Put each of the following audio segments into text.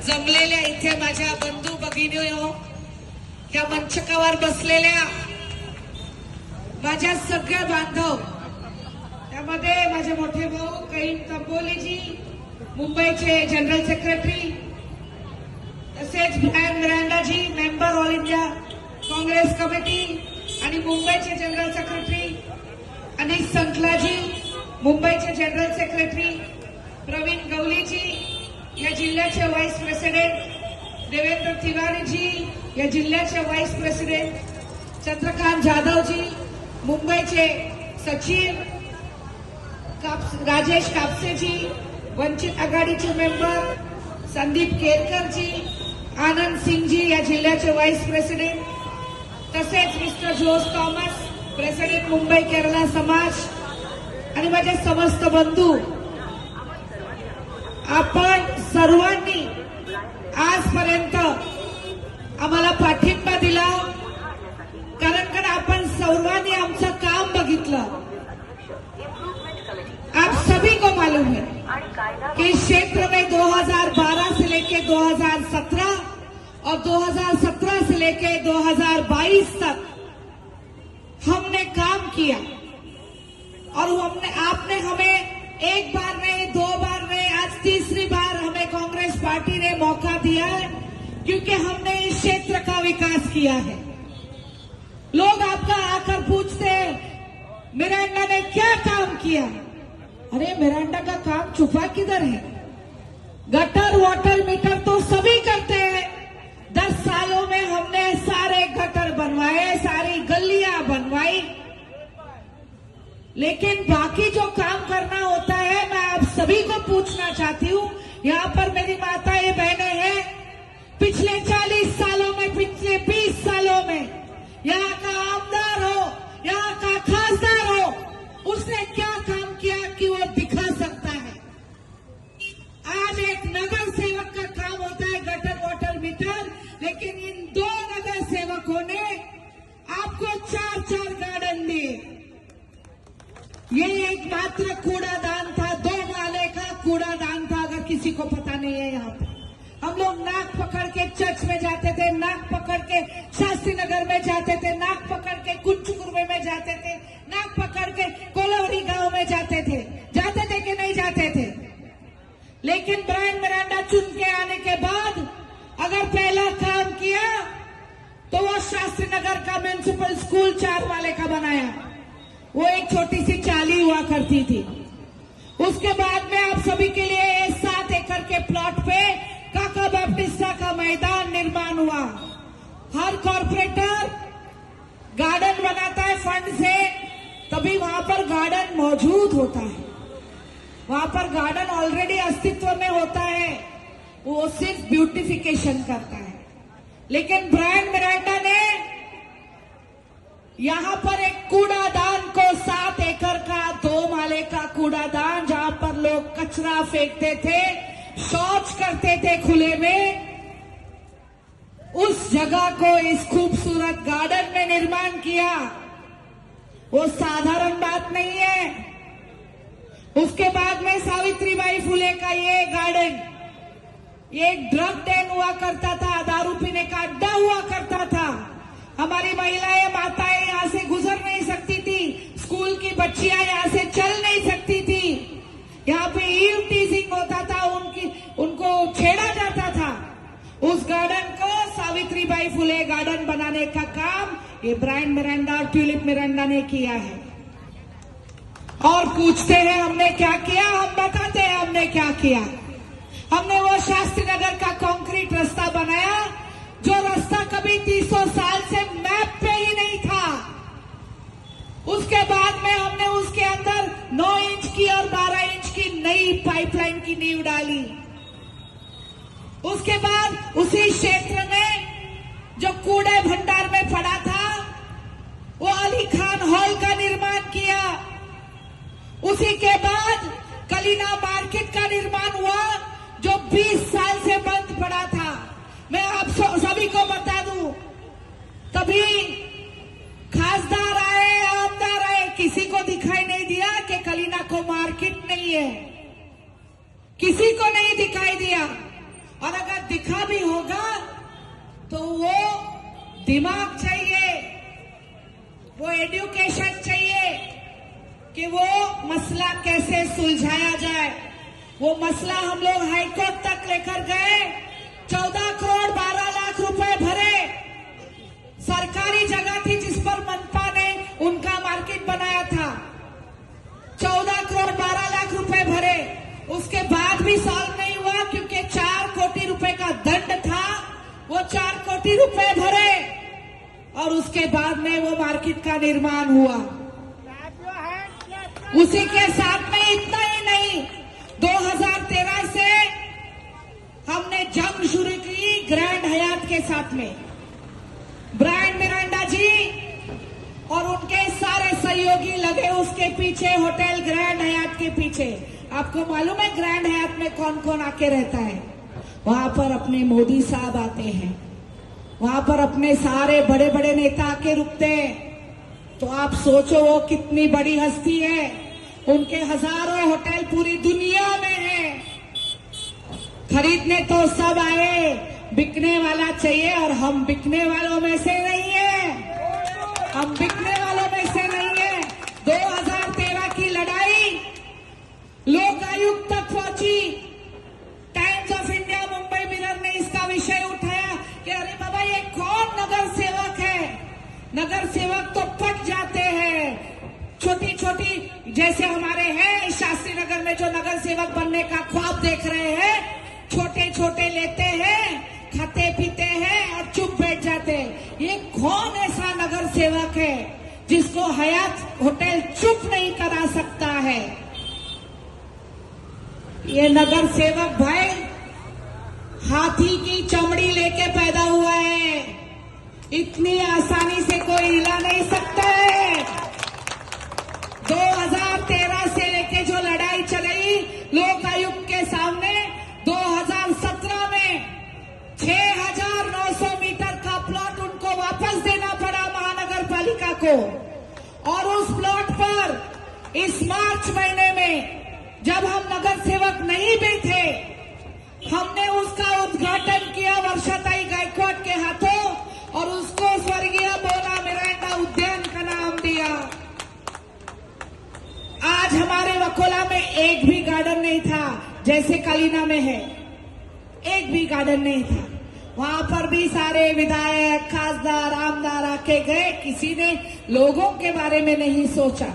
जमलेल्या इथे माझ्या बंधू भगिनींनो, या मंचकावर बसलेल्या माझ्या सगळ्या बांधव, त्यामध्ये माझे मोठे भाऊ कैम तंबोलीजी, मुंबईचे जनरल सेक्रेटरी, तसेच ब्रायन मिरांडाजी, member all India Congress committee आणि मुंबईचे जनरल सेक्रेटरी, अनिश संकलाजी, मुंबईचे जनरल सेक्रेटरी, प्रवीण गवलीजी, या जिल्ह्याचे व्हाईस प्रेसिडेंट, देवेंद्र तिवारीजी, या जिल्ह्याचे व्हाईस प्रेसिडेंट, चंद्रकांत जाधवजी, मुंबईचे सचिव, राजेश कापसेजी, वंचित आघाडीचे मेंबर, संदीप केरकरजी, आनंद सिंगजी, या जिल्ह्याचे व्हाईस प्रेसिडेंट, तसेच मिस्टर जोस थॉमस, प्रेसिडेंट मुंबई केरला समाज, आणि माझे समस्त बंधू, आपण सर्वांनी आजपर्यंत आम्हाला पाठिंबा दिला, कारण आपण सर्वांनी आमचं काम बघितलं। आप सभी को मालूम है कि इस क्षेत्र में 2012 से लेके 2017 और 2017 से लेके 2022 तक हमने काम किया, और आपने हमें एक बार नहीं, दो बार नहीं, आज तीसरी बार हमें कांग्रेस पार्टी ने मौका दिया है, क्योंकि हमने इस क्षेत्र का विकास किया है। लोग आपका आकर पूछते हैं मिरांडा ने क्या काम किया। अरे मिरांडा का काम छुपा किधर है? गटर वाटर मीटर तो सभी करते हैं। 10 सालों में हमने सारे गटर बनवाए, सारी गलियां बनवाई, लेकिन बाकी जो काम करना होता है, मैं आप सभी को पूछना चाहती हूँ, यहाँ पर मेरी माताएं बहनें हैं, पिछले 40 सालों में, पिछले 20 सालों में यहाँ का आमदार हो, यहाँ का खासदार हो, उसने क्या काम किया कि वो दिखा सकता है। आज एक नगर सेवक का काम होता है गटर वाटर मीटर, लेकिन इन 2 नगर सेवकों ने आपको 4-4 गार्डन दिए। ये एक मात्र कूड़ादान था, 2 नाले का कूड़ादान था, अगर किसी को पता नहीं है। यहाँ पे हम लोग नाक पकड़ के चर्च में जाते थे, नाक पकड़ के शास्त्री नगर में जाते थे, नाक पकड़ के कुंचकुर्वे में जाते थे, नाक पकड़ के कोलवरी गांव में जाते थे कि नहीं जाते थे। लेकिन ब्रायन मिरांडा चुन के आने के बाद अगर पहला काम किया तो वो शास्त्री नगर का म्युनिसिपल स्कूल 4 वाले का बनाया। वो एक छोटी सी चाली हुआ करती थी। उसके बाद में आप सभी के लिए 7 एकड़ के प्लॉट पे काका बैप्टिस्टा का मैदान निर्माण हुआ। हर कॉर्पोरेटर गार्डन बनाता है फंड से, तभी वहां पर गार्डन मौजूद होता है। वहां पर गार्डन ऑलरेडी अस्तित्व में होता है, वो सिर्फ ब्यूटिफिकेशन करता है। लेकिन ब्रायन मिरांडा ने यहाँ पर एक कूड़ादान को 7 एकड़ का 2 माले का कूड़ादान, जहां पर लोग कचरा फेंकते थे, शौच करते थे खुले में, उस जगह को इस खूबसूरत गार्डन में निर्माण किया। वो साधारण बात नहीं है। उसके बाद में सावित्रीबाई फुले का ये गार्डन, ये एक ड्रग डेन हुआ करता था, दारू पीने का अड्डा हुआ करता था। हमारी महिलाएं, माताएं यहाँ से गुजर नहीं सकती थी, स्कूल की बच्चियां यहाँ से चल नहीं सकती थी। यहाँ पे ईव टीजिंग होता था, उनको छेड़ा जाता था। उस गार्डन को सावित्रीबाई फुले गार्डन बनाने का काम ये ब्रायन मिरांडा और ट्यूलिप मिरांडा ने किया है। और पूछते हैं हमने क्या किया, हम बताते हैं हमने क्या किया। हमने वो शास्त्री नगर का कंक्रीट रास्ता बनाया, जो रास्ता कभी 300 साल से मैप पे ही नहीं था। उसके बाद में हमने उसके अंदर 9 इंच की और 12 इंच की नई पाइपलाइन की नींव डाली। उसके बाद उसी क्षेत्र में जो कूड़े भंडार में पड़ा था, वो अली खान हॉल का निर्माण किया। उसी के बाद कलीना मार्केट का निर्माण हुआ, जो 20 साल से बंद पड़ा था। मैं आप सभी को बता दूं, तभी खासदार आए, आमदार आए, किसी को दिखाई नहीं दिया कि कलीना को मार्केट नहीं है, किसी को नहीं दिखाई दिया। और अगर दिखा भी होगा तो वो दिमाग चाहिए, वो एजुकेशन चाहिए कि वो मसला कैसे सुलझाया जाए। वो मसला हम लोग हाईकोर्ट तक लेकर गए, 14 करोड़ 12 लाख रुपए भरे। सरकारी जगह थी जिस पर मनपा ने उनका मार्केट बनाया था, 14 करोड़ 12 लाख रुपए भरे। उसके बाद भी सॉल्व नहीं हुआ क्योंकि 4 कोटी रुपए का दंड था। वो 4 कोटी रुपए भरे और उसके बाद में वो मार्केट का निर्माण हुआ। उसी के साथ में इतना ही नहीं, 2013 से हमने जंग शुरू की ग्रैंड हयात के साथ में। ब्रायन मिरांडा जी और उनके सारे सहयोगी लगे उसके पीछे, होटल ग्रैंड हयात के पीछे। आपको मालूम है ग्रैंड हयात में कौन कौन आके रहता है? वहां पर अपने मोदी साहब आते हैं, वहां पर अपने सारे बड़े बड़े नेता आके रुकते हैं। तो आप सोचो वो कितनी बड़ी हस्ती है। उनके हजारों होटल पूरी दुनिया में है। खरीदने तो सब आए, बिकने वाला चाहिए और हम बिकने वालों में से नहीं है। हम बिकने वालों में से नहीं है। 2013 की लड़ाई लोकायुक्त तक पहुंची। Times of India, Mumbai mirror ने इसका विषय उठाया कि अरे बाबा ये कौन नगर सेवक है? नगर सेवक तो पट जाते हैं, छोटी छोटी जैसे हमारे हैं शास्त्री नगर में जो नगर सेवक बनने का ख्वाब देख रहे हैं, छोटे छोटे लेते हैं, खाते पीते हैं और चुप बैठ जाते हैं। ये कौन ऐसा नगर सेवक है जिसको हयात होटल चुप नहीं करा सकता है? ये नगर सेवक भाई हाथी की चमड़ी लेके पैदा हुआ है, इतनी आसानी से कोई हिला नहीं सकता है। 2013 से लेके जो लड़ाई चली लोकायुक्त के सामने, 2017 में 6,900 मीटर का प्लॉट उनको वापस देना पड़ा महानगर पालिका को। और उस प्लॉट पर इस मार्च महीने में जब हम नगर सेवक नहीं भी थे, हमने उसका उद्घाटन किया वर्षाताई गायकवाड़ के हाथों और उसको स्वर्गीय बोना मिरांडा उद्यान का नाम दिया। आज हमारे वकोला में एक भी गार्डन नहीं था जैसे कलीना में है, एक भी गार्डन नहीं था। वहां पर भी सारे विधायक, खासदार, आमदार आके गए, किसी ने लोगों के बारे में नहीं सोचा।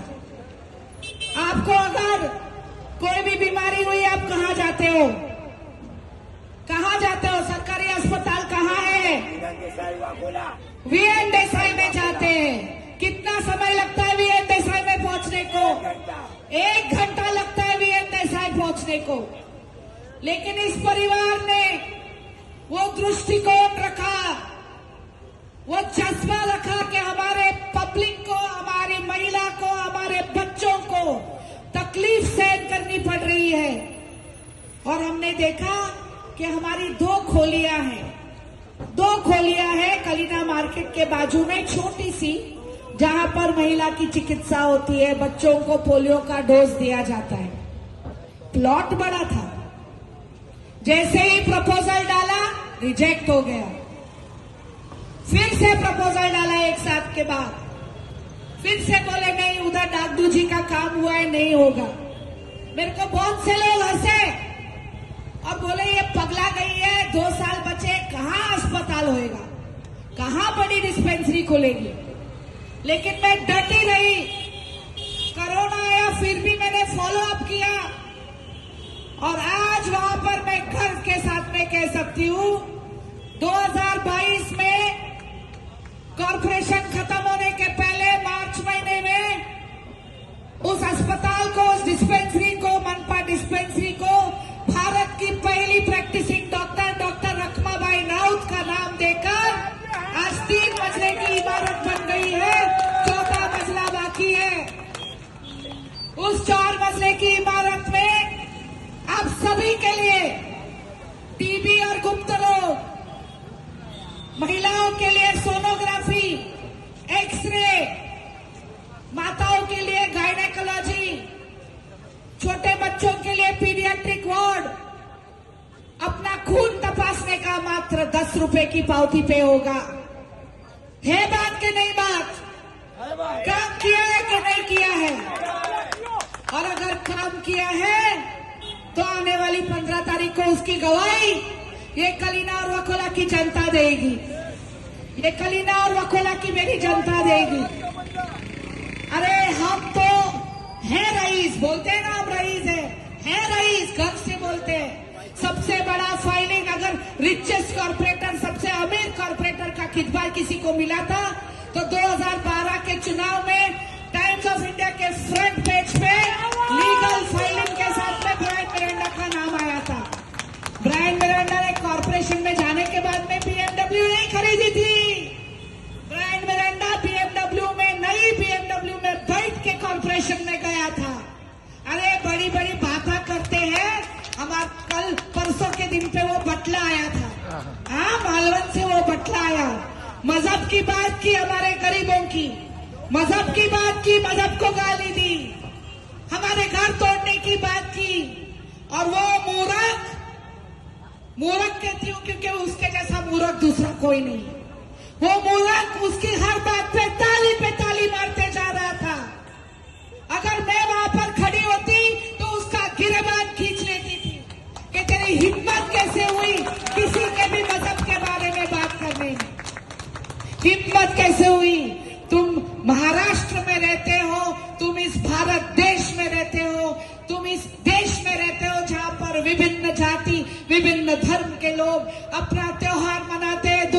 आपको अगर कोई भी बीमारी हुई आप कहाँ जाते हो? कहाँ जाते हो? सरकारी अस्पताल कहाँ है? वीएन देसाई में जाते हैं। कितना समय लगता है वीएन देसाई में पहुंचने को? 1 घंटा लगता है वीएन देसाई पहुंचने को। लेकिन इस परिवार ने वो दृष्टिकोण रखा, वो चश्मा रखा कि हमारे पब्लिक को, हमारी महिला को, हमारे बच्चों को तकलीफ सहन करनी पड़ रही है। और हमने देखा कि हमारी 2 खोलियां हैं कलीना मार्केट के बाजू में, छोटी सी, जहां पर महिला की चिकित्सा होती है, बच्चों को पोलियो का डोज दिया जाता है। प्लॉट बड़ा था, जैसे ही प्रपोजल डाला रिजेक्ट हो गया। फिर से प्रपोजल डाला 1 साल के बाद, फिर से बोले नहीं, उधर डागडू जी का काम हुआ है, नहीं होगा। मेरे को बहुत से लोग हंसे और बोले ये पगला गई है, 2 साल बचे, कहाँ अस्पताल होएगा, कहाँ बड़ी डिस्पेंसरी खुलेगी। लेकिन मैं डटी रही। कोरोना आया फिर भी मैंने फॉलो अप किया और आज वहां पर मैं गर्व के साथ में कह सकती हूँ 2022 में कॉर्पोरेशन खत्म होने के पहले मार्च महीने में उस अस्पताल को, उस डिस्पेंसरी को, मनपा डिस्पेंसरी को भारत की पहली प्रैक्टिसिंग डॉक्टर रखमाबाई राउत का नाम देकर आज 3 मंजिले की इमारत बन गई है, 4था मंजिला बाकी है। उस 4 मंजिले की इमारत में आप सभी के लिए टीबी और गुप्त रोग, महिलाओं के लिए सोनोग्राफी, एक्सरे, माताओं के लिए गायनेकोलॉजी, छोटे बच्चों के लिए पीडियाट्रिक वार्ड, अपना खून तपासने का मात्र 10 रुपए की पावती पे होगा। है बात के नहीं बात? काम किया है कि नहीं किया है? और अगर काम किया है तो आने वाली 15 तारीख को उसकी गवाही ये कलीना और वकोला की जनता देगी। ये कलीना और वकोला की मेरी जनता देगी। अरे हम तो हैं रईस, बोलते हैं ना, हम रईस है रईस, गर्व से बोलते हैं। सबसे बड़ा फाइलिंग अगर रिचेस्ट कॉर्पोरेटर, सबसे अमीर कॉर्पोरेटर का खिताब किसी को मिला था तो 2012 के चुनाव में टाइम्स ऑफ इंडिया के फ्रंट पेज पे लीगल फाइलिंग के साथ में ब्रायन मिरांडा का नाम आया था। ब्रायन मिरांडा ने कॉर्पोरेशन में जाने के बाद में BMW नहीं खरीदी थी। ब्रायन मिरांडा BMW में, नई BMW में बैठ के कॉर्पोरेशन में गया था। अरे बड़ी बड़ी बातें करते हैं। हमारा कल परसों के दिन पे वो बटला आया था, हाँ, मालवन से वो बटला आया। मजहब की बात की, हमारे गरीबों की मजहब की बात की, मजहब को गाली दी, हमारे घर तोड़ने की बात की। और वो मूर्ख कहती हूँ क्योंकि उसके जैसा मूर्ख दूसरा कोई नहीं। वो मूर्ख उसकी हर बात पे ताली मारते जा रहा था। अगर मैं वहां पर खड़ी होती तो उसका गिरबान खींच लेती थी कि तेरी हिम्मत कैसे हुई किसी के भी मजहब के बारे में बात करने में, हिम्मत कैसे हुई? तुम महाराष्ट्र में रहते हो, तुम इस भारत देश में रहते हो, तुम इस देश में रहते हो जहां पर विभिन्न जाति, विभिन्न धर्म के लोग अपना त्योहार मनाते हैं,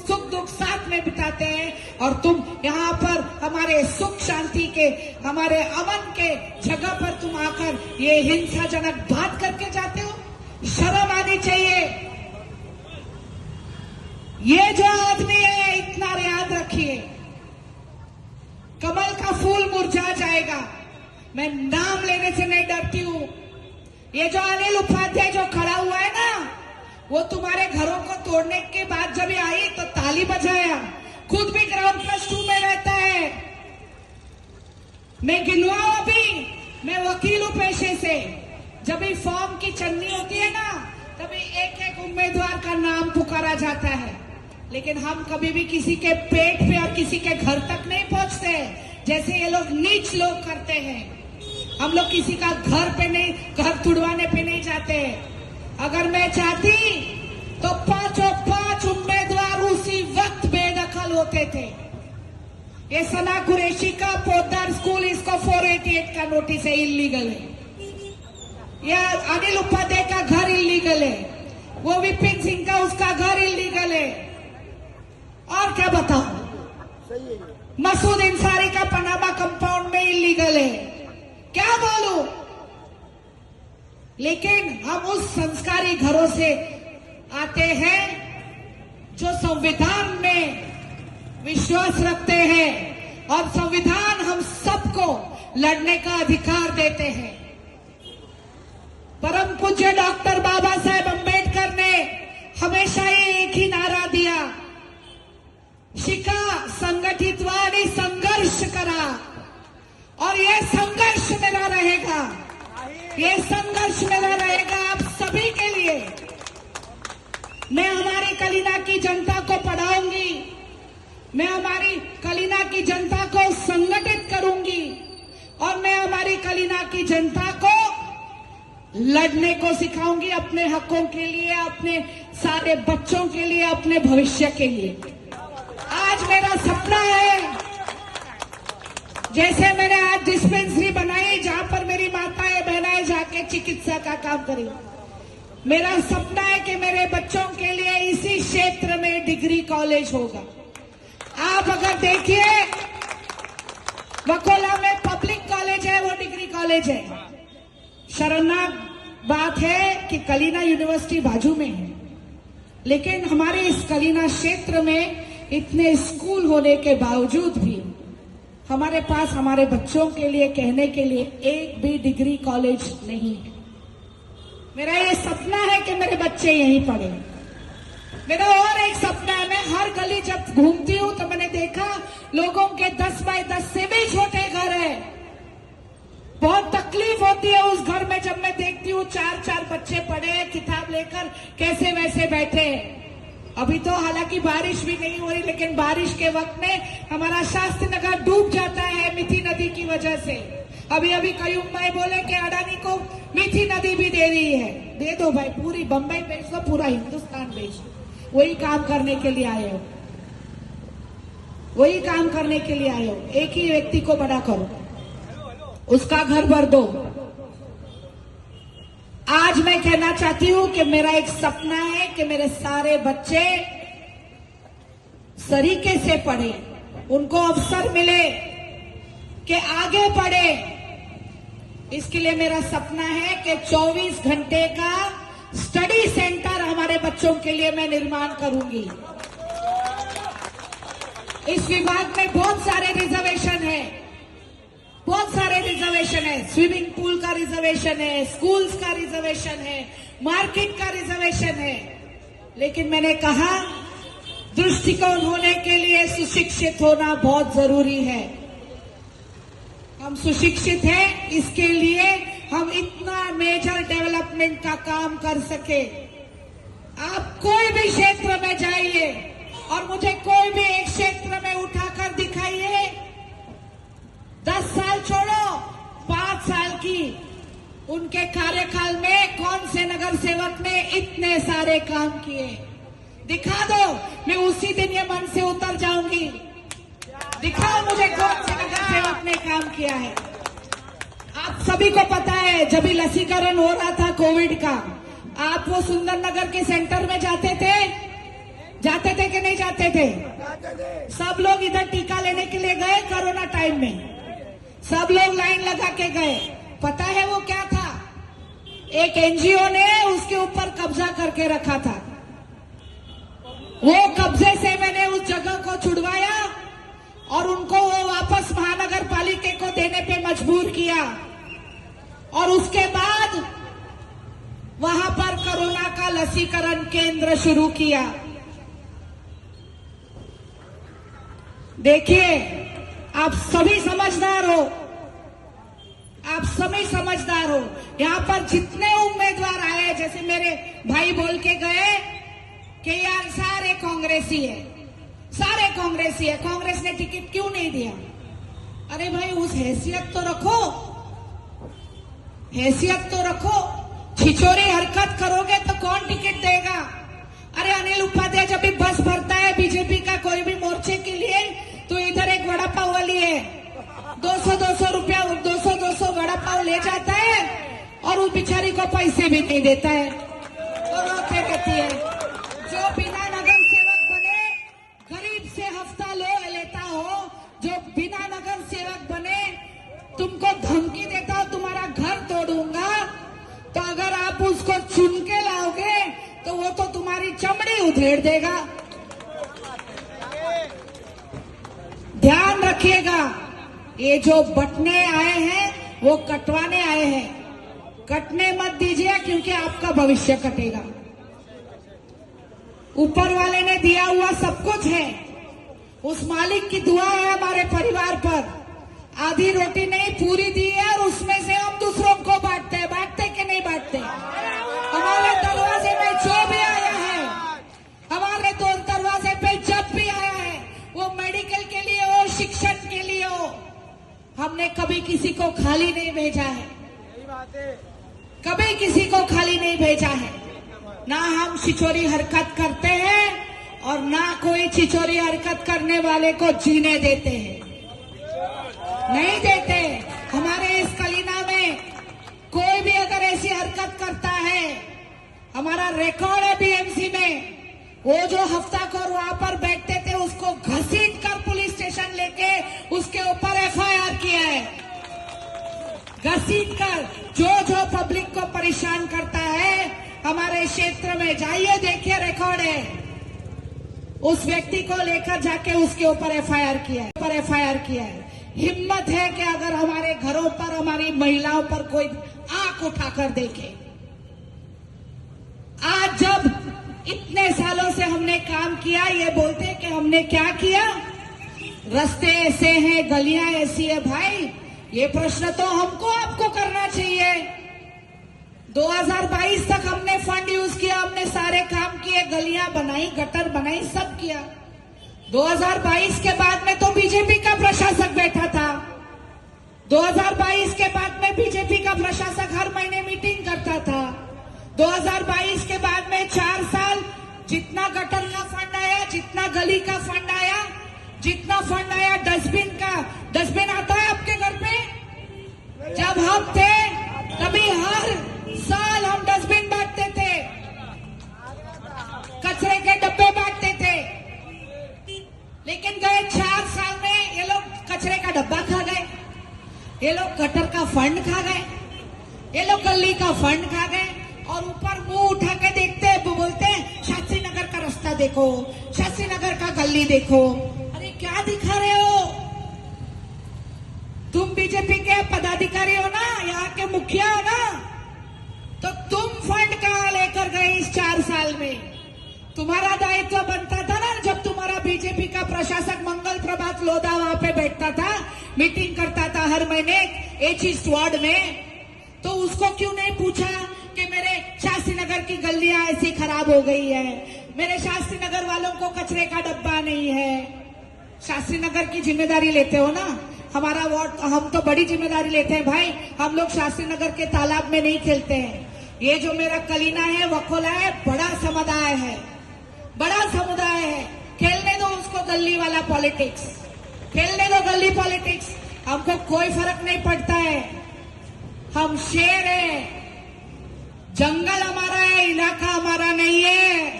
सुख दुख साथ में बिताते हैं, और तुम यहाँ पर हमारे सुख शांति के, हमारे अमन के जगह पर तुम आकर ये हिंसाजनक बात करके जाते हो। शर्म आनी चाहिए। ये जो आदमी है, इतना याद रखिए, कमल का फूल मुरझा जाएगा। मैं नाम लेने से नहीं डरती हूं। ये जो अनिल उपाध्याय जो खड़ा हुआ है ना, वो तुम्हारे घरों को तोड़ने के बाद जब आई तो ताली बजाया। खुद भी ग्राउंड प्लस 2 में रहता है। मैं गिनवाऊं अभी, मैं वकील हूं पेशे से। जब भी फॉर्म की चन्नी होती है ना, तभी एक एक उम्मीदवार का नाम पुकारा जाता है, लेकिन हम कभी भी किसी के पेट पे और किसी के घर तक नहीं पहुंचते जैसे ये लोग नीच लोग करते हैं। हम लोग किसी का घर पे नहीं, घर तुड़वाने पे नहीं जाते। अगर मैं चाहती तो 5 उम्मीदवार उसी वक्त बेदखल होते थे। ये सना कुरैशी का पोद्दार स्कूल, इसको 488 का नोटिस है, इलीगल है। या अनिल उपाध्याय का घर इलीगल है, वो विपिन सिंह का उसका घर इलीगल है। और क्या बताऊं, मसूद इंसारी का पनामा कंपाउंड में इलीगल है। क्या बोलूं? लेकिन हम उस संस्कारी घरों से आते हैं जो संविधान में विश्वास रखते हैं, और संविधान हम सबको लड़ने का अधिकार देते हैं। परम पूज्य डॉक्टर बाबा साहेब अंबेडकर ने हमेशा एक ही नारा दिया, शिका संगठितवादी संघर्ष करा। और ये संघर्ष मेरा रहेगा, ये संघर्ष मेरा रहेगा आप सभी के लिए। मैं हमारी कलीना की जनता को पढ़ाऊंगी, मैं हमारी कलीना की जनता को संगठित करूंगी, और मैं हमारी कलीना की जनता को लड़ने को सिखाऊंगी अपने हकों के लिए, अपने सारे बच्चों के लिए, अपने भविष्य के लिए। आज मेरा सपना है, जैसे मैंने आज डिस्पेंसरी बनाई जहां पर मेरी माताएं बहनाएं जाके चिकित्सा का काम करें, मेरा सपना है कि मेरे बच्चों के लिए इसी क्षेत्र में डिग्री कॉलेज होगा। आप अगर देखिए, वकोला में पब्लिक कॉलेज है, वो डिग्री कॉलेज है। शर्मनाक बात है कि कलीना यूनिवर्सिटी बाजू में है, लेकिन हमारे इस कलीना क्षेत्र में इतने स्कूल होने के बावजूद भी हमारे पास हमारे बच्चों के लिए कहने के लिए एक भी डिग्री कॉलेज नहीं है। मेरा ये सपना है कि मेरे बच्चे यहीं पढ़े। मेरा और एक सपना है, मैं हर गली जब घूमती हूँ तो मैंने देखा लोगों के 10 बाय 10 से भी छोटे घर है। बहुत तकलीफ होती है उस घर में जब मैं देखती हूँ 4-4 बच्चे पढ़े हैं किताब लेकर, कैसे वैसे बैठे हैं। अभी तो हालांकि बारिश भी नहीं हो रही, लेकिन बारिश के वक्त में हमारा शास्त्री नगर डूब जाता है मिठी नदी की वजह से। अभी अभी कयूम भाई बोले कि अडानी को मिठी नदी भी दे रही है। दे दो भाई, पूरी बंबई बेच दो, पूरा हिंदुस्तान बेच दो। वही काम करने के लिए आए हो, वही काम करने के लिए आए हो। एक ही व्यक्ति को बड़ा करो, उसका घर भर दो। आज मैं कहना चाहती हूं कि मेरा एक सपना है कि मेरे सारे बच्चे सरीके से पढ़े, उनको अवसर मिले कि आगे बढ़े। इसके लिए मेरा सपना है कि 24 घंटे का स्टडी सेंटर हमारे बच्चों के लिए मैं निर्माण करूंगी। इस विभाग में बहुत सारे रिजर्वेशन है, बहुत सारे रिजर्वेशन है। स्विमिंग पूल का रिजर्वेशन है, स्कूल्स का रिजर्वेशन है, मार्केट का रिजर्वेशन है। लेकिन मैंने कहा दृष्टिकोण होने के लिए सुशिक्षित होना बहुत जरूरी है। हम सुशिक्षित हैं, इसके लिए हम इतना मेजर डेवलपमेंट का काम कर सके। आप कोई भी क्षेत्र में जाइए और मुझे कोई भी एक क्षेत्र में उठाकर दिखाइए। 10 साल छोड़ो, 5 साल की उनके कार्यकाल में कौन से नगर सेवक ने इतने सारे काम किए, दिखा दो। मैं उसी दिन ये मन से उतर जाऊंगी। दिखाओ मुझे कौन से नगर सेवक ने काम किया है। आप सभी को पता है, जब भी लसीकरण हो रहा था कोविड का, आप वो सुंदरनगर के सेंटर में जाते थे कि नहीं जाते थे? सब लोग इधर टीका लेने के लिए गए। कोरोना टाइम में सब लोग लाइन लगा के गए। पता है वो क्या था? एक एनजीओ ने उसके ऊपर कब्जा करके रखा था। वो कब्जे से मैंने उस जगह को छुड़वाया और उनको वो वापस महानगर पालिका को देने पे मजबूर किया। और उसके बाद वहां पर कोरोना का लसीकरण केंद्र शुरू किया। देखिए, आप सभी समझदार हो, आप सभी समझदार हो। यहाँ पर जितने उम्मीदवार आए, जैसे मेरे भाई बोल के गए कि यार सारे कांग्रेसी है, सारे कांग्रेसी है, कांग्रेस ने टिकट क्यों नहीं दिया? अरे भाई, उस हैसियत तो रखो, हैसियत तो रखो। छिछोरी हरकत करोगे तो कौन टिकट देगा? अरे अनिल उपाध्याय जब भी बस भरता है बीजेपी का कोई भी मोर्चे के लिए, तो इधर एक वड़ा पाव वाली है, 200 रुपया 200 वड़ा पाव ले जाता है और उस बिचारी को पैसे भी नहीं देता है और रोते रहती है। जो बिना नगर सेवक बने गरीब से हफ्ता लेता हो, जो बिना नगर सेवक बने तुमको धमकी देता हो तुम्हारा घर तोड़ूंगा, तो अगर आप उसको चुन के लाओगे तो वो तो तुम्हारी चमड़ी उधेड़ देगा। ध्यान रखिएगा, ये जो बटने आए हैं वो कटवाने आए हैं। कटने मत दीजिए, क्योंकि आपका भविष्य कटेगा। ऊपर वाले ने दिया हुआ सब कुछ है, उस मालिक की दुआ है हमारे परिवार पर। आधी रोटी नहीं पूरी दी है और उसमें से हम दूसरों को बांटते हैं। बांटते कि नहीं बांटते? हमारे दरवाजे में जो भी आया है, हमारे दरवाजे पे जब भी आया है, वो मेडिकल के लिए हो, शिक्षण के लिए हो, हमने कभी किसी को खाली नहीं भेजा है। कभी किसी को खाली नहीं भेजा है। ना हम छिछोरी हरकत करते हैं और ना कोई छिछोरी हरकत करने वाले को जीने देते हैं, नहीं देते। हमारे इस कलीना में कोई भी अगर ऐसी हरकत करता है, हमारा रिकॉर्ड है बीएमसी में, वो जो हफ्ताखोर वहां पर बैठते थे उसको घसीट कर पुलिस स्टेशन लेके उसके ऊपर एफआईआर किया है। घसीट कर जो पब्लिक को परेशान करता है हमारे क्षेत्र में, जाइए देखिए, रिकॉर्ड है। उस व्यक्ति को लेकर जाके उसके ऊपर एफआईआर किया है। हिम्मत है कि अगर हमारे घरों पर, हमारी महिलाओं पर कोई आंख उठाकर देखे। आज जब इतने सालों से हमने काम किया, ये बोलते हैं कि हमने क्या किया, रास्ते ऐसे हैं, गलियां ऐसी है। भाई, ये प्रश्न तो हमको आपको करना चाहिए। 2022 तक हमने फंड यूज किया, हमने सारे काम किए, गलियां गलियां बनाई, गटर बनाई, सब किया। 2022 के बाद में तो बीजेपी का प्रशासक बैठा था। 2022 के बाद में बीजेपी का प्रशासक हर महीने मीटिंग करता था। 2022 के बाद में 4 साल जितना गटर का फंड आया, जितना गली का फंड आया, जितना फंड आया, डस्टबिन आता है आपके घर पे? जब हम थे तभी हर साल हम डस्टबिन बांटते थे, कचरे के डब्बे बांटते थे। लेकिन गए 4 साल में ये लोग कचरे का डब्बा खा गए, ये लोग गटर का फंड खा गए, ये लोग गली का फंड खा गए, और ऊपर मुंह उठा के देखते हैं, बोलते हैं शास्त्री नगर का रास्ता देखो, शास्त्री नगर का गली देखो। अरे क्या दिखा रहे हो? तुम बीजेपी के पदाधिकारी हो ना, यहाँ के मुखिया हो ना, तो तुम फंड कहाँ लेकर गए इस 4 साल में? तुम्हारा दायित्व बनता था ना, जब तुम्हारा बीजेपी का प्रशासक मंगल प्रभात लोधा वहां पे बैठता था, मीटिंग करता था हर महीने एच ईस्ट वार्ड में, तो उसको क्यों नहीं पूछा कि मेरे शास्त्री नगर की गलियां ऐसी खराब हो गई है, मेरे शास्त्री नगर वालों को कचरे का डब्बा नहीं है? शास्त्री नगर की जिम्मेदारी लेते हो ना, हमारा वार्ड, हम तो बड़ी जिम्मेदारी लेते हैं भाई। हम लोग शास्त्री नगर के तालाब में नहीं खेलते हैं। ये जो मेरा कलीना है, वकोला है, बड़ा समुदाय है, बड़ा समुदाय है। खेलने दो उसको गली वाला पॉलिटिक्स, खेलने दो गली पॉलिटिक्स, हमको कोई फर्क नहीं पड़ता है। हम शेर है, जंगल हमारा है, इलाका हमारा नहीं है,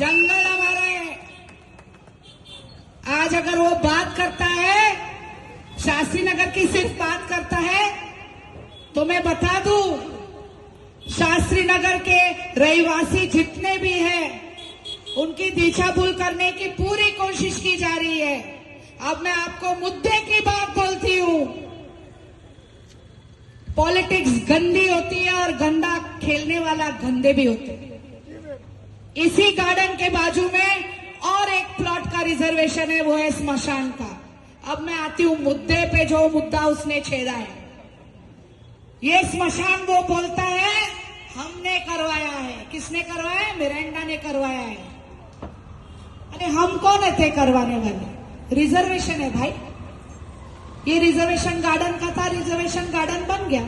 जंगल हमारा है। आज अगर वो बात करता है, शास्त्री नगर की सिर्फ बात करता है, तो मैं बता दूं, शास्त्री नगर के रहवासी जितने भी हैं, उनकी दिशा भूल करने की पूरी कोशिश की जा रही है। अब मैं आपको मुद्दे की बात बोलती हूं। पॉलिटिक्स गंदी होती है और गंदा खेलने वाला गंदे भी होते हैं। इसी गार्डन के बाजू में और एक प्लॉट का रिजर्वेशन है, वो है स्मशान का। अब मैं आती हूं मुद्दे पे, जो मुद्दा उसने छेड़ा है। ये स्मशान वो बोलता है हमने करवाया है। किसने करवाया है? मिरांडा ने करवाया है। अरे हम कौन है थे करवाने वाले? रिजर्वेशन है भाई। ये रिजर्वेशन गार्डन का था, रिजर्वेशन गार्डन बन गया।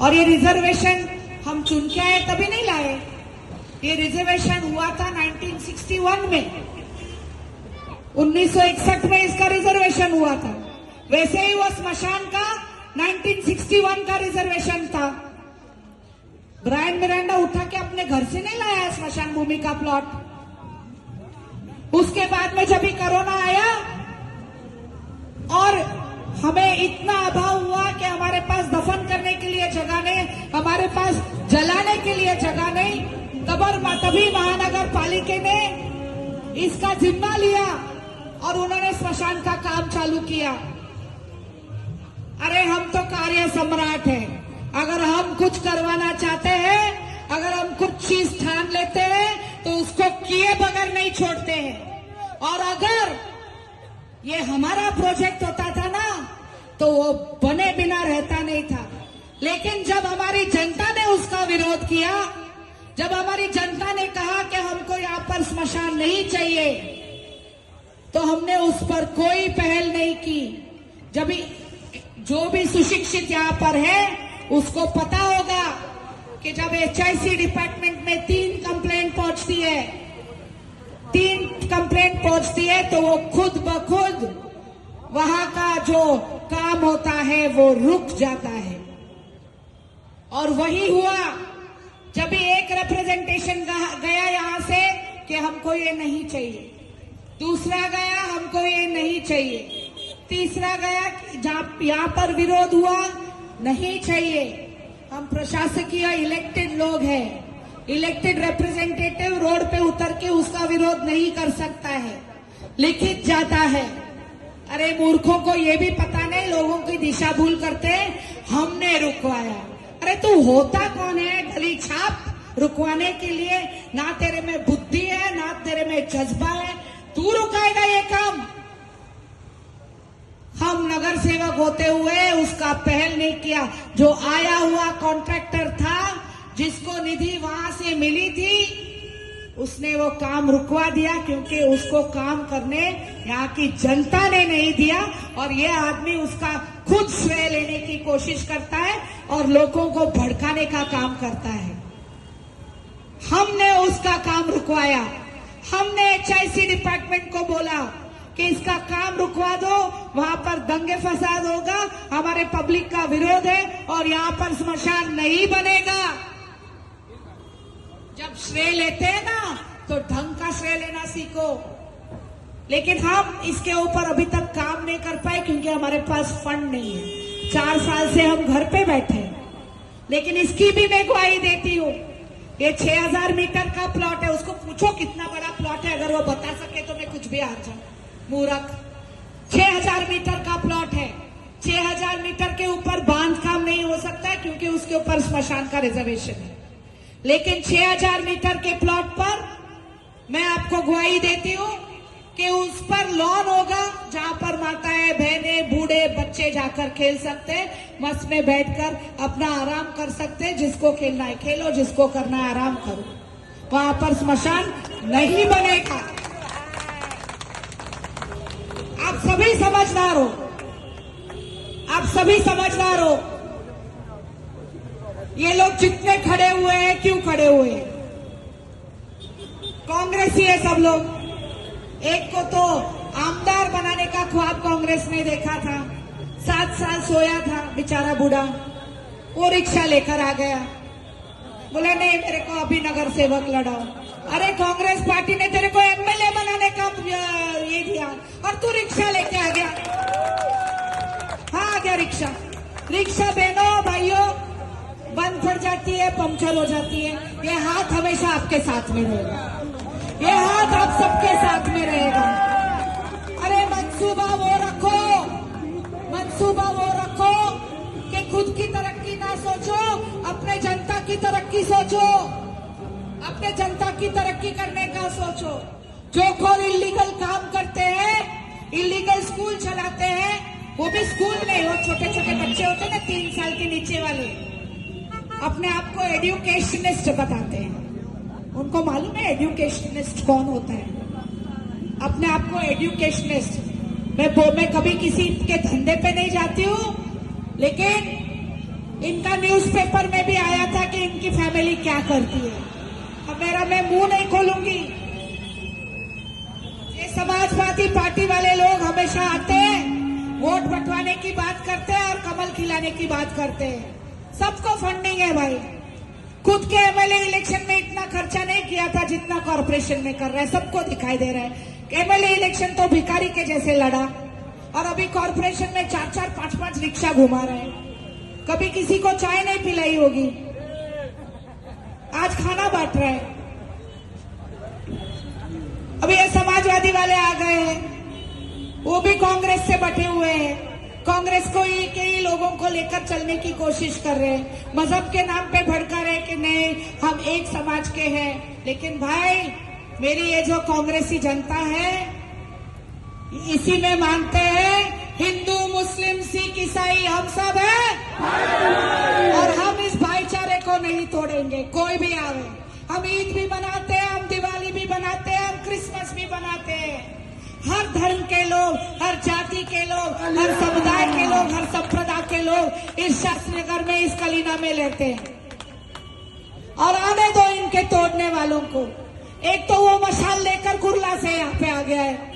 और ये रिजर्वेशन हम चुन के आए तभी नहीं लाए। ये रिजर्वेशन हुआ था 1961 में, 1961 में इसका रिजर्वेशन हुआ था। वैसे ही वो स्मशान का 1961 का रिजर्वेशन था। ब्रायन मिरांडा उठा के अपने घर से नहीं लाया स्मशान भूमि का प्लॉट। उसके बाद में जब भी कोरोना आया और हमें इतना अभाव हुआ कि हमारे पास दफन करने के लिए जगह नहीं, हमारे पास जलाने के लिए जगह नहीं, तभी महानगर पालिका ने इसका जिम्मा लिया और उन्होंने स्मशान का काम चालू किया। अरे हम तो कार्य सम्राट हैं। अगर हम कुछ करवाना चाहते हैं, अगर हम कुछ चीज ठान लेते हैं, तो उसको किए बगैर नहीं छोड़ते हैं। और अगर ये हमारा प्रोजेक्ट होता था ना, तो वो बने बिना रहता नहीं था। लेकिन जब हमारी जनता ने उसका विरोध किया, जब हमारी जनता ने कहा कि हमको यहाँ पर स्मशान नहीं चाहिए, तो हमने उस पर कोई पहल नहीं की। जब जो भी सुशिक्षित यहाँ पर है, उसको पता होगा कि जब HIC डिपार्टमेंट में 3 कंप्लेंट पहुंचती है, 3 कंप्लेंट पहुंचती है, तो वो खुद ब खुद वहां का जो काम होता है वो रुक जाता है। और वही हुआ जब भी एक रिप्रेजेंटेशन गया यहां से कि हमको ये नहीं चाहिए, दूसरा गया हमको ये नहीं चाहिए, तीसरा गया जहां यहाँ पर विरोध हुआ नहीं चाहिए। हम प्रशासकीय इलेक्टेड लोग हैं, इलेक्टेड रिप्रेजेंटेटिव रोड पे उतर के उसका विरोध नहीं कर सकता है, लिखित जाता है। अरे मूर्खों को ये भी पता नहीं, लोगों की दिशा भूल करते हमने रुकवाया। अरे तू होता कौन है गली छाप रुकवाने के लिए? ना तेरे में बुद्धि है, ना तेरे में जज्बा है, तू रुकाएगा ये काम? हम नगर सेवक होते हुए उसका पहल नहीं किया। जो आया हुआ कॉन्ट्रैक्टर था, जिसको निधि वहां से मिली थी उसने वो काम रुकवा दिया, क्योंकि उसको काम करने यहाँ की जनता ने नहीं दिया और ये आदमी उसका खुद श्रेय लेने की कोशिश करता है और लोगों को भड़काने का काम करता है। हमने उसका काम रुकवाया। हमने HIC डिपार्टमेंट को बोला कि इसका काम रुकवा दो, वहां पर दंगे फसाद होगा, हमारे पब्लिक का विरोध है और यहाँ पर स्मशान नहीं बनेगा। जब श्रेय लेते हैं ना तो ढंग का श्रेय लेना सीखो। लेकिन हम इसके ऊपर अभी तक काम नहीं कर पाए क्योंकि हमारे पास फंड नहीं है। 4 साल से हम घर पे बैठे हैं। लेकिन इसकी भी मैं ग्वाही देती हूँ, ये 6000 मीटर का प्लॉट है, उसको पूछो कितना बड़ा प्लॉट है, अगर वो बता सके तो मैं कुछ भी हार जाऊं, मूर्ख। 6000 मीटर का प्लॉट है। 6000 मीटर के ऊपर बांध काम नहीं हो सकता है क्योंकि उसके ऊपर स्मशान का रिजर्वेशन है। लेकिन 6000 मीटर के प्लॉट पर मैं आपको ग्वाही देती हूँ कि उस पर लॉन होगा जहां पर माताएं, बहनें, बूढ़े, बच्चे जाकर खेल सकते हैं, मस्त में बैठकर अपना आराम कर सकते हैं। जिसको खेलना है खेलो, जिसको करना है आराम करो। वहां पर स्मशान नहीं बनेगा। आप सभी समझदार हो, आप सभी समझदार हो। ये लोग जितने खड़े हुए हैं, क्यों खड़े हुए हैं? कांग्रेसी है सब लोग। एक को तो आमदार बनाने का ख्वाब कांग्रेस ने देखा था, 7 साल सोया था बेचारा बूढ़ा, वो रिक्शा लेकर आ गया, बोले नहीं मेरे को अभी नगर सेवक लड़ाओ। अरे कांग्रेस पार्टी ने तेरे को MLA बनाने का ये दिया और तू रिक्शा लेके आ गया। हाँ, आ गया रिक्शा। रिक्शा बहनों भाइयों बंद पड़ जाती है, पंक्चर हो जाती है। ये हाथ हमेशा आपके साथ में रहेगा, ये हाथ आप सबके साथ में रहेगा। अरे मंसूबा वो रखो, मंसूबा वो रखो कि खुद की तरक्की ना सोचो, अपने जनता की तरक्की सोचो, अपने जनता की तरक्की करने का सोचो। जो कोई इलीगल काम करते हैं, इलीगल स्कूल चलाते हैं, वो भी स्कूल नहीं, वो छोटे छोटे बच्चे होते हैं ना 3 साल के नीचे वाले, अपने आप को एजुकेशनिस्ट बताते हैं। उनको मालूम है एजुकेशनिस्ट कौन होता है? अपने आप को एजुकेशनिस्ट। मैं कभी किसी के धंधे पे नहीं जाती हूँ, लेकिन इनका न्यूज़पेपर में भी आया था कि इनकी फैमिली क्या करती है। अब मैं मुंह नहीं खोलूंगी। ये समाजवादी पार्टी वाले लोग हमेशा आते हैं, वोट बंटवाने की बात करते हैं और कमल खिलाने की बात करते हैं। सबको फंडिंग है भाई। खुद के MLA इलेक्शन में इतना खर्चा नहीं किया था जितना कॉर्पोरेशन में कर रहा है, सबको दिखाई दे रहा है। MLA इलेक्शन तो भिखारी के जैसे लड़ा और अभी कॉर्पोरेशन में 4-4, 5-5 रिक्शा घुमा रहे हैं। कभी किसी को चाय नहीं पिलाई होगी, आज खाना बांट रहा है। अभी ये समाजवादी वाले आ गए हैं, वो भी कांग्रेस से बटे हुए हैं। कांग्रेस को कई लोगों को लेकर चलने की कोशिश कर रहे हैं, मजहब के नाम पे भड़का रहे कि नहीं हम एक समाज के हैं। लेकिन भाई मेरी ये जो कांग्रेसी जनता है इसी में मानते हैं हिंदू, मुस्लिम, सिख, ईसाई हम सब हैं और हम इस भाईचारे को नहीं तोड़ेंगे। कोई भी आवे, हम ईद भी मनाते हैं, हम दिवाली भी बनाते हैं, हम क्रिसमस भी बनाते हैं। हर धर्म के लोग, हर जाति के लोग, हर समुदाय के लोग, हर संप्रदाय के लोग इस शास्त्रीनगर में, इस कलीना में लेते हैं। और आने दो इनके तोड़ने वालों को। एक तो वो मशाल लेकर कुर्ला से यहाँ पे आ गया है।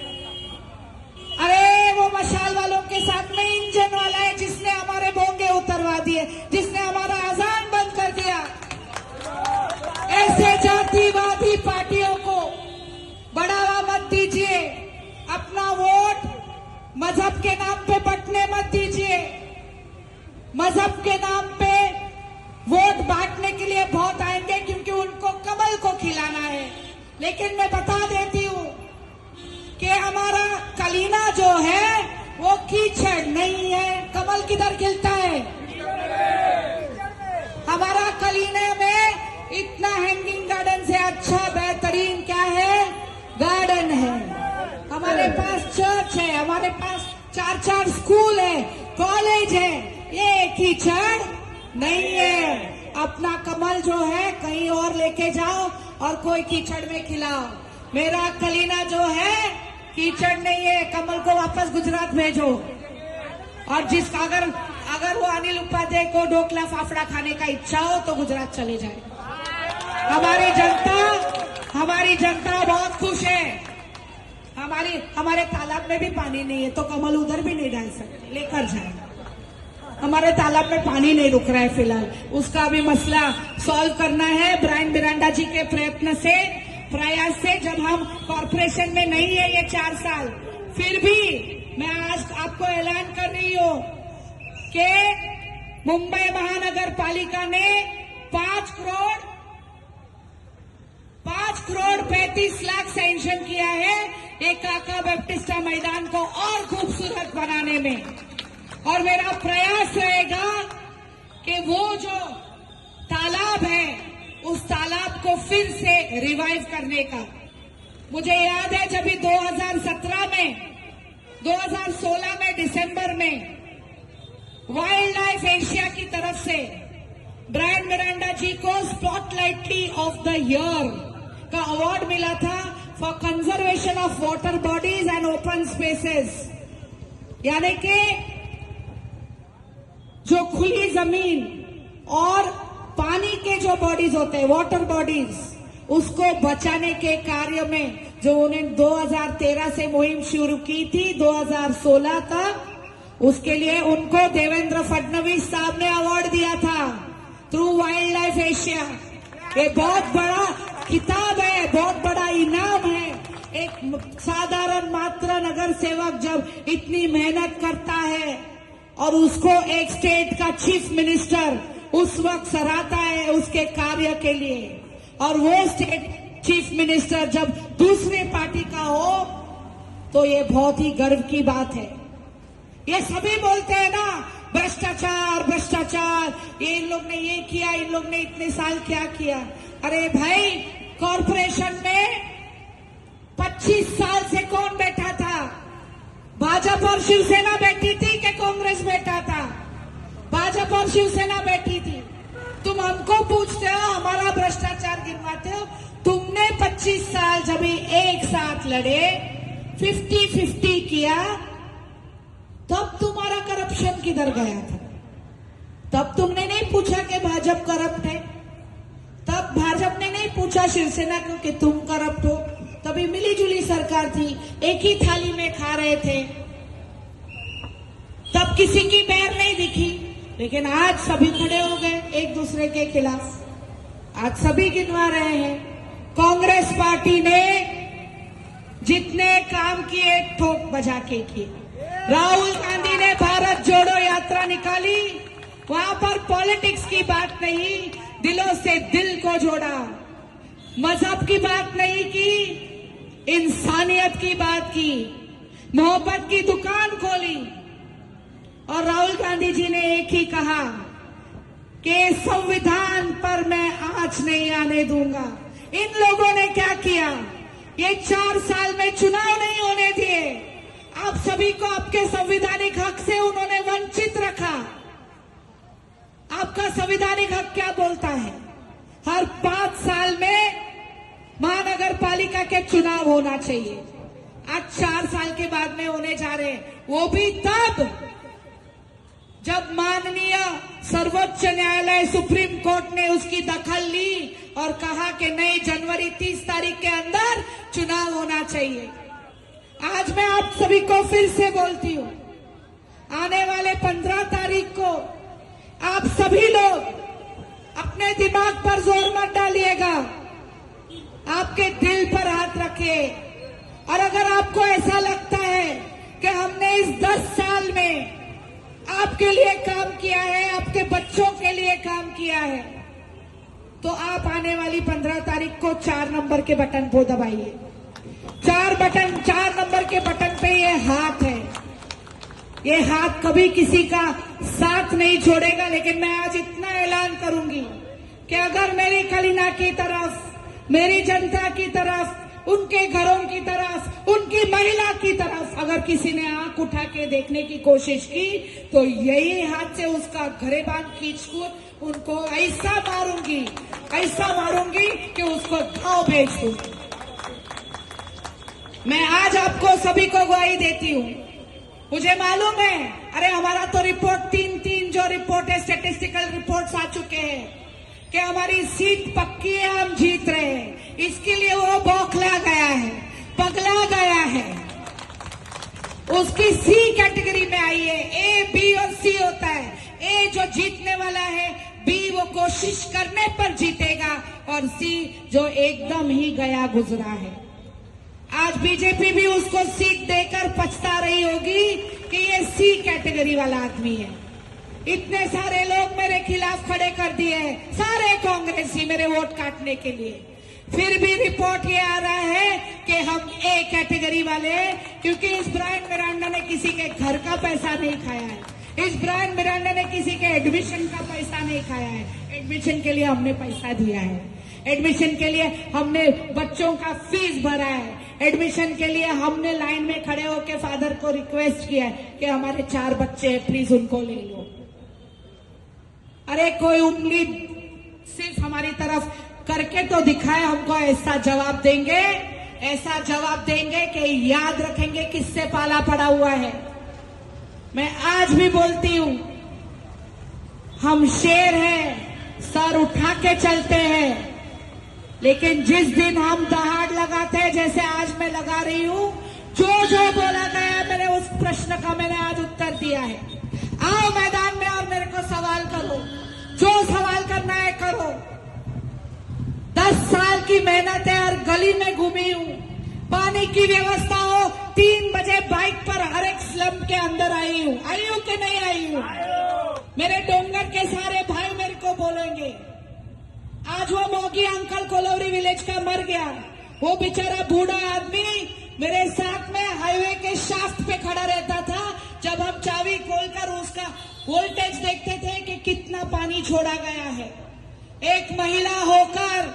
अरे वो मशाल वालों के साथ में इंजन वाला है जिसने हमारे बोंगे उतरवा दिए, जिसने हमारा अजान बंद कर दिया। ऐसे जातिवादी पार्टियों को बढ़ावा मत दीजिए। अपना वोट मजहब के नाम पे बंटने मत दीजिए। मजहब के नाम पे वोट बांटने के लिए बहुत आएंगे क्योंकि उनको कमल को खिलाना है। लेकिन मैं बता देती हूँ कि हमारा कलीना जो है वो कीचड़ नहीं है। कमल किधर खिलता है? हमारा कलीना में इतना हैंगिंग गार्डन से अच्छा बेहतरीन क्या है? गार्डन है। हमारे पास चर्च है, हमारे पास 4-4 स्कूल है, कॉलेज है। ये कीचड़ नहीं है। अपना कमल जो है कहीं और लेके जाओ और कोई कीचड़ में खिलाओ। मेरा कलीना जो है कीचड़ नहीं है, कमल को वापस गुजरात भेजो। और अगर वो अनिल उपाध्याय को ढोकला फाफड़ा खाने का इच्छा हो तो गुजरात चले जाए। हमारी जनता बहुत खुश है। हमारे तालाब में भी पानी नहीं है तो कमल उधर भी नहीं डाल सकते, लेकर जाए। हमारे तालाब में पानी नहीं रुक रहा है फिलहाल, उसका भी मसला सॉल्व करना है ब्रायन मिरांडा जी के प्रयास से। जब हम कॉर्पोरेशन में नहीं है ये 4 साल, फिर भी मैं आज आपको ऐलान कर रही हूँ कि मुंबई महानगर पालिका ने 5 करोड़ 35 लाख सैंक्शन किया है एक काका बैप्टिस्टा मैदान को और खूबसूरत बनाने में। और मेरा प्रयास रहेगा कि वो जो तालाब है उस तालाब को फिर से रिवाइव करने का। मुझे याद है जब 2016 में दिसंबर में वाइल्ड लाइफ एशिया की तरफ से ब्रायन मिरांडा जी को स्पॉटलाइट ऑफ द ईयर का अवार्ड मिला था for conservation of water bodies and open spaces, यानी कि जो खुली जमीन और पानी के जो बॉडीज होते हैं, वाटर बॉडीज, उसको बचाने के कार्य में जो उन्हें 2013 से मुहिम शुरू की थी 2016 तक, उसके लिए उनको देवेंद्र फडणवीस साहब ने अवार्ड दिया था थ्रू वाइल्ड लाइफ एशिया। ये बहुत बड़ा खिताब है, बहुत बड़ा इनाम है। एक साधारण मात्र नगर सेवक जब इतनी मेहनत करता है और उसको एक स्टेट का चीफ मिनिस्टर उस वक्त सराहता है उसके कार्य के लिए, और वो स्टेट चीफ मिनिस्टर जब दूसरे पार्टी का हो तो ये बहुत ही गर्व की बात है। ये सभी बोलते हैं ना भ्रष्टाचार भ्रष्टाचार, ये इन लोग ने ये किया, इन लोग ने इतने साल क्या किया। अरे भाई, कॉर्पोरेशन में 25 साल से कौन बैठा था? भाजपा और शिवसेना बैठी थी कि कांग्रेस बैठा था? भाजपा और शिवसेना बैठी थी। तुम हमको पूछते हो, हमारा भ्रष्टाचार गिनवाते हो। तुमने 25 साल जब एक साथ लड़े, 50-50 किया, तब तुम्हारा करप्शन किधर गया था? तब तुमने नहीं पूछा कि भाजपा करप्ट है, तब भाजपा ने नहीं पूछा शिवसेना को कि तुम करप्ट हो। तभी मिलीजुली सरकार थी, एक ही थाली में खा रहे थे, तब किसी की बैर नहीं दिखी। लेकिन आज सभी खड़े हो गए एक दूसरे के खिलाफ, आज सभी गिनवा रहे हैं। कांग्रेस पार्टी ने जितने काम किए ठोक बजा के किए। राहुल गांधी ने भारत जोड़ो यात्रा निकाली, वहां पर पॉलिटिक्स की बात नहीं, दिलों से दिल को जोड़ा, मजहब की बात नहीं की, इंसानियत की बात की, मोहब्बत की दुकान खोली। और राहुल गांधी जी ने एक ही कहा कि संविधान पर मैं आंच नहीं आने दूंगा। इन लोगों ने क्या किया? ये 4 साल में चुनाव नहीं होने दिए, आप सभी को आपके संवैधानिक हक से उन्होंने वंचित रखा। आपका संवैधानिक हक क्या बोलता है? हर 5 साल में महानगर पालिका के चुनाव होना चाहिए। आज 4 साल के बाद में होने जा रहे हैं, वो भी तब जब माननीय सर्वोच्च न्यायालय सुप्रीम कोर्ट ने उसकी दखल ली और कहा कि नहीं, जनवरी 30 तारीख के अंदर चुनाव होना चाहिए। आज मैं आप सभी को फिर से बोलती हूं, आने वाले 15 तारीख को आप सभी लोग अपने दिमाग पर जोर मत डालिएगा, आपके दिल पर हाथ रखिए। और अगर आपको ऐसा लगता है कि हमने इस 10 साल में आपके लिए काम किया है, आपके बच्चों के लिए काम किया है, तो आप आने वाली 15 तारीख को 4 नंबर के बटन को दबाइए। 4 नंबर के बटन पे ये हाथ है, ये हाथ कभी किसी का साथ नहीं छोड़ेगा। लेकिन मैं आज इतना ऐलान करूंगी कि अगर मेरी कलीना की तरफ, मेरी जनता की तरफ, उनके घरों की तरफ, उनकी महिला की तरफ अगर किसी ने आंख उठा के देखने की कोशिश की, तो यही हाथ से उसका गरेबान खींच उनको ऐसा मारूंगी कि उसको गांव भेज दूं। मैं आज आपको सभी को गवाही देती हूं। मुझे मालूम है, अरे हमारा तो रिपोर्ट तीन जो रिपोर्ट है, स्टेटिस्टिकल रिपोर्ट्स आ चुके हैं कि हमारी सीट पक्की है, हम जीत रहे हैं। इसके लिए वो बौखला गया है, पगला गया है। उसकी सी कैटेगरी में आई है। ए, बी और सी होता है। ए जो जीतने वाला है, बी वो कोशिश करने पर जीतेगा, और सी जो एकदम ही गया गुजरा है। आज बीजेपी भी उसको सीट देकर पछता रही होगी कि ये सी कैटेगरी वाला आदमी है। इतने सारे लोग मेरे खिलाफ खड़े कर दिए हैं, सारे कांग्रेसी मेरे वोट काटने के लिए। फिर भी रिपोर्ट ये आ रहा है कि हम ए कैटेगरी वाले, क्योंकि इस ब्रायन मिरांडा ने किसी के घर का पैसा नहीं खाया है, इस ब्रायन मिरांडा ने किसी के एडमिशन का पैसा नहीं खाया है। एडमिशन के लिए हमने पैसा दिया है, एडमिशन के लिए हमने बच्चों का फीस भरा है, एडमिशन के लिए हमने लाइन में खड़े होकर फादर को रिक्वेस्ट किया है कि हमारे 4 बच्चे हैं, प्लीज उनको ले लो। अरे कोई उंगली सिर्फ हमारी तरफ करके तो दिखाए, हमको ऐसा जवाब देंगे कि याद रखेंगे किससे पाला पड़ा हुआ है। मैं आज भी बोलती हूं, हम शेर हैं, सर उठा के चलते हैं, लेकिन जिस दिन हम दहाड़ लगाते हैं, जैसे आज मैं लगा रही हूं, जो बोला गया मैंने उस प्रश्न का मैंने आज उत्तर दिया है। आओ मैदान में और मेरे को सवाल करो, जो सवाल करना है करो। 10 साल की मेहनत है, हर गली में घूमी हूं, पानी की व्यवस्था हो, 3 बजे बाइक पर हर एक स्लम के अंदर आई हूं कि नहीं आई हूं? मेरे डोंगर के सारे भाई मेरे को बोलेंगे। आज वो मोगी अंकल कोलवरी विलेज का मर गया, वो बेचारा बूढ़ा आदमी मेरे साथ में हाईवे के शाफ्ट पे खड़ा रहता था। जब हम चाबी खोलकर उसका वोल्टेज देखते थे कि कितना पानी छोड़ा गया है। एक महिला होकर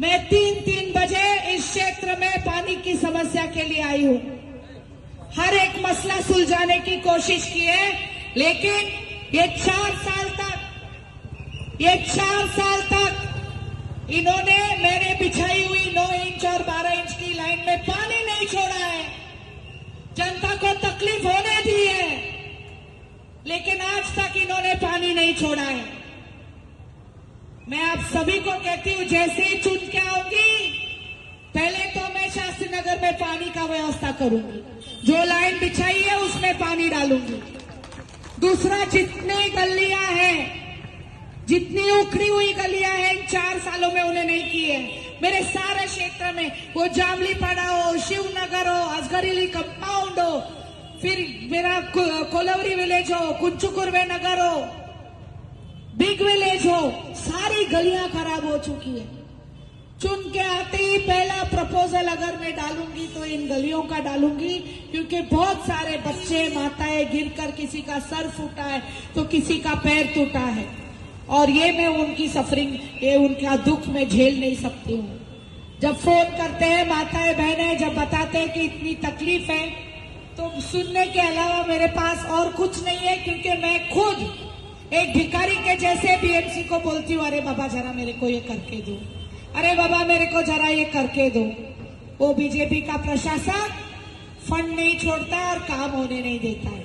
मैं 3 बजे इस क्षेत्र में पानी की समस्या के लिए आई हूं। हर एक मसला सुलझाने की कोशिश की है, लेकिन ये 4 साल तक इन्होंने मेरे बिछाई हुई 9 इंच और 12 इंच की लाइन में पानी नहीं छोड़ा है। जनता को तकलीफ होने दी है, लेकिन आज तक इन्होंने पानी नहीं छोड़ा है। मैं आप सभी को कहती हूं, जैसे ही चुन के आऊंगी, पहले तो मैं शास्त्री नगर में पानी का व्यवस्था करूंगी, जो लाइन बिछाई है उसमें पानी डालूंगी। दूसरा, जितनी गलियां हैं, जितनी उखड़ी हुई गलियां हैं, इन 4 सालों में उन्हें नहीं की है। मेरे सारे क्षेत्र में, वो जामलीपाड़ा हो, शिवनगर हो, असगरीली कंपाउंड हो, फिर मेरा कोलवरी विलेज हो, कुंचुकुरवे नगर हो, बिग विलेज हो, सारी गलियां खराब हो चुकी है। चुन के आते ही पहला प्रपोजल अगर मैं डालूंगी तो इन गलियों का डालूंगी, क्योंकि बहुत सारे बच्चे, माताएं गिरकर किसी का सर फूटा है तो किसी का पैर टूटा है, और ये मैं उनकी सफरिंग, ये उनका दुख मैं झेल नहीं सकती हूँ। जब फोन करते हैं माताएं बहनें, जब बताते हैं कि इतनी तकलीफ है, तो सुनने के अलावा मेरे पास और कुछ नहीं है, क्योंकि मैं खुद एक भिखारी के जैसे बीएमसी को बोलती हूँ, अरे बाबा जरा मेरे को ये करके दो, अरे बाबा मेरे को जरा ये करके दो। वो बीजेपी का प्रशासन फंड नहीं छोड़ता और काम होने नहीं देता है।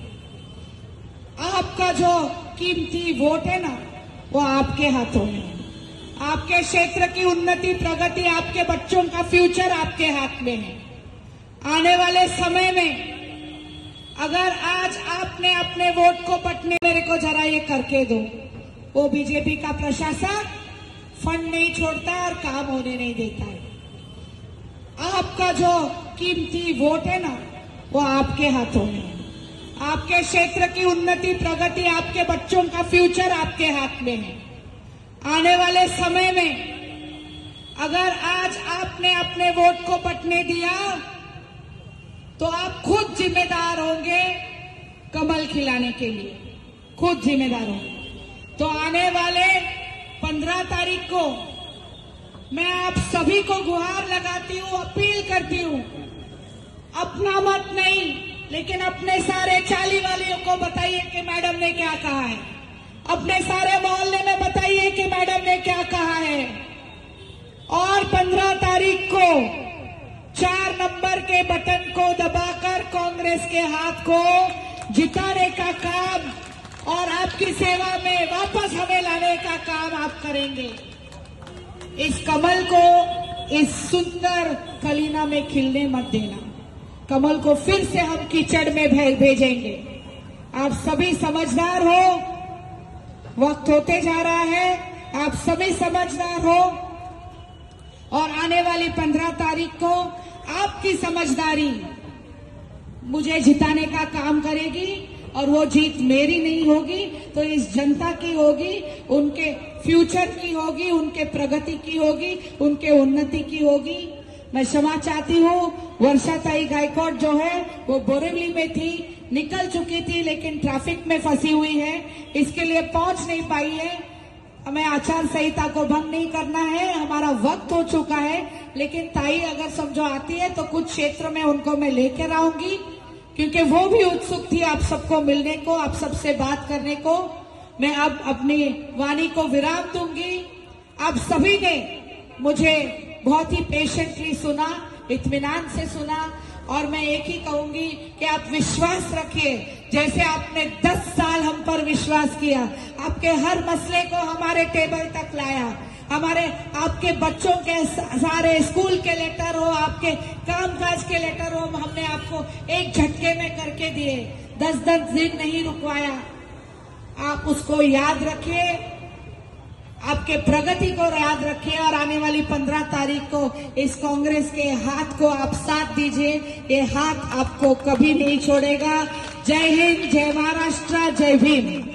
आपका जो कीमती वोट है ना, वो आपके हाथों में है। आपके क्षेत्र की उन्नति, प्रगति, आपके बच्चों का फ्यूचर आपके हाथ में है। आने वाले समय में अगर आज आपने अपने वोट को पटने, मेरे को जरा ये करके दो, वो बीजेपी का प्रशासन फंड नहीं छोड़ता और काम होने नहीं देता है। आपका जो कीमती वोट है ना, वो आपके हाथों में है। आपके क्षेत्र की उन्नति, प्रगति, आपके बच्चों का फ्यूचर आपके हाथ में है। आने वाले समय में अगर आज आपने अपने वोट को पटने दिया, तो आप खुद जिम्मेदार होंगे कमल खिलाने के लिए, खुद जिम्मेदार होंगे। तो आने वाले 15 तारीख को मैं आप सभी को गुहार लगाती हूँ, अपील करती हूँ, अपना मत नहीं, लेकिन अपने सारे चाली वालियों को बताइए कि मैडम ने क्या कहा है। अपने सारे मोहल्ले में बताइए कि मैडम ने क्या कहा है। और 15 तारीख को 4 नंबर के बटन को दबाकर कांग्रेस के हाथ को जिताने का काम और आपकी सेवा में वापस हमें लाने का काम आप करेंगे। इस कमल को इस सुंदर कलीना में खिलने मत देना। कमल को फिर से हम कीचड़ में भेजेंगे। आप सभी समझदार हो, वक्त होते जा रहा है, आप सभी समझदार हो और आने वाली 15 तारीख को आपकी समझदारी मुझे जिताने का काम करेगी और वो जीत मेरी नहीं होगी तो इस जनता की होगी, उनके फ्यूचर की होगी, उनके प्रगति की होगी, उनके उन्नति की होगी। मैं क्षमा चाहती हूँ, वर्षाताई गायकवाड जो है वो बोरीवली में थी, निकल चुकी थी लेकिन ट्रैफिक में फंसी हुई है, इसके लिए पहुंच नहीं पाई है। हमें आचार संहिता को भंग नहीं करना है, हमारा वक्त हो चुका है। लेकिन ताई अगर समझो आती है तो कुछ क्षेत्र में उनको मैं लेकर आऊंगी, क्योंकि वो भी उत्सुक थी आप सबको मिलने को, आप सबसे बात करने को। मैं अब अपनी वाणी को विराम दूंगी। आप सभी ने मुझे बहुत ही पेशेंटली सुना, इत्मीनान से सुना और मैं एक ही कहूंगी कि आप विश्वास रखिए, जैसे आपने 10 साल हम पर विश्वास किया, आपके हर मसले को हमारे टेबल तक लाया, हमारे आपके बच्चों के सारे स्कूल के लेटर हो, आपके कामकाज के लेटर हो, हमने आपको एक झटके में करके दिए, 10-10 दिन नहीं रुकवाया। आप उसको याद रखिए, आपके प्रगति को याद रखिए और आने वाली 15 तारीख को इस कांग्रेस के हाथ को आप साथ दीजिए। ये हाथ आपको कभी नहीं छोड़ेगा। जय हिंद, जय महाराष्ट्र, जय भीम।